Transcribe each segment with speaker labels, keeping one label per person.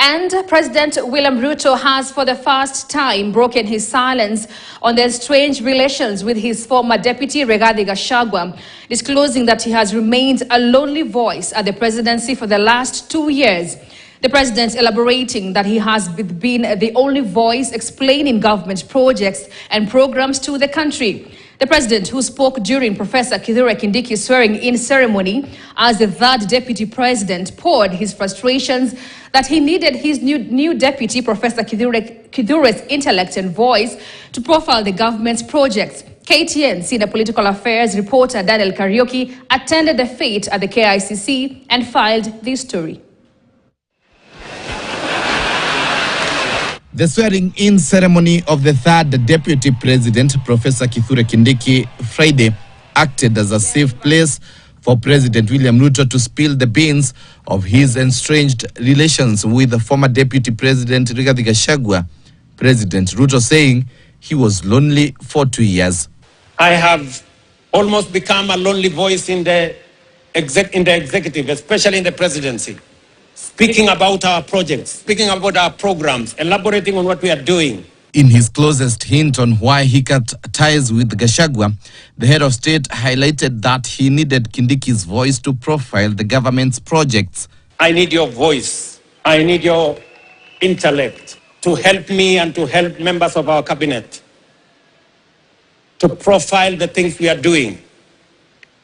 Speaker 1: And President William Ruto has for the first time broken his silence on their strange relations with his former deputy Rigathi Gachagua, disclosing that he has remained a lonely voice at the presidency for the last 2 years. The president elaborating that he has been the only voice explaining government projects and programs to the country. The president, who spoke during Professor Kindiki's swearing-in ceremony as the third deputy president, poured his frustrations that he needed his new deputy, Professor Kithure's intellect and voice to profile the government's projects. KTN senior political affairs reporter Daniel Kariuki attended the fete at the KICC and filed this story.
Speaker 2: The swearing-in ceremony of the third deputy president, Professor Kindiki, Friday, acted as a safe place for President William Ruto to spill the beans of his estranged relations with the former deputy president Rigathi Gachagua. President Ruto saying he was lonely for 2 years.
Speaker 3: I have almost become a lonely voice in the executive, especially in the presidency. Speaking about our projects, speaking about our programs, elaborating on what we are doing.
Speaker 2: In his closest hint on why he cut ties with Gachagua, the head of state highlighted that he needed Kindiki's voice to profile the government's projects.
Speaker 3: I need your voice. I need your intellect to help me and to help members of our cabinet to profile the things we are doing,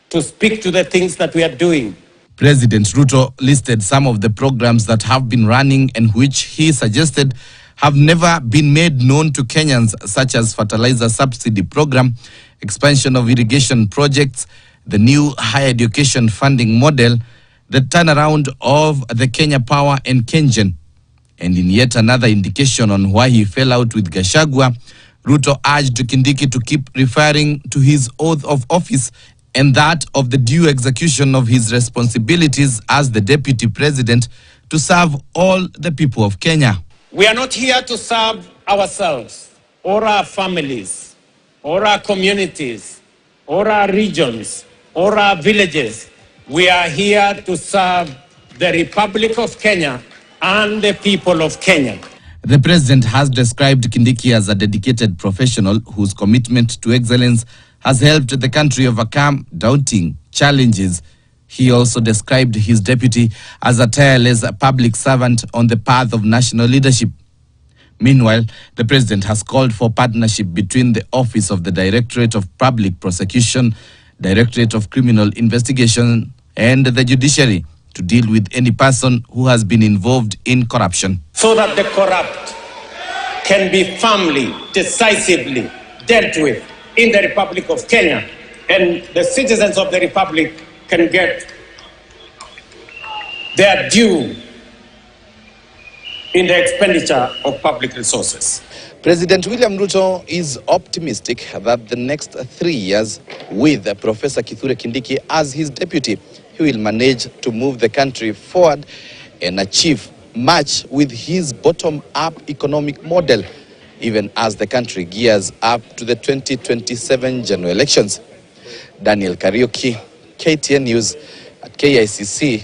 Speaker 3: to speak to the things that we are doing.
Speaker 2: President Ruto listed some of the programs that have been running and which he suggested have never been made known to Kenyans, such as fertilizer subsidy program, expansion of irrigation projects, the new higher education funding model, the turnaround of the Kenya Power and Kengen. And in yet another indication on why he fell out with Gachagua, Ruto urged Kindiki to keep referring to his oath of office and that of the due execution of his responsibilities as the deputy president to serve all the people of Kenya.
Speaker 3: We are not here to serve ourselves or our families or our communities or our regions or our villages. We are here to serve the Republic of Kenya and the people of Kenya.
Speaker 2: The president has described Kindiki as a dedicated professional whose commitment to excellence has helped the country overcome daunting challenges. He also described his deputy as a tireless public servant on the path of national leadership. Meanwhile, the president has called for partnership between the Office of the Directorate of Public Prosecution, Directorate of Criminal Investigation, and the judiciary to deal with any person who has been involved in corruption.
Speaker 3: So that the corrupt can be firmly, decisively dealt with in the Republic of Kenya, and the citizens of the Republic can get their due in the expenditure of public resources.
Speaker 2: President William Ruto is optimistic that the next 3 years with Professor Kindiki as his deputy, he will manage to move the country forward and achieve much with his bottom-up economic model, even as the country gears up to the 2027 general elections. Daniel Kariuki, KTN News at KICC.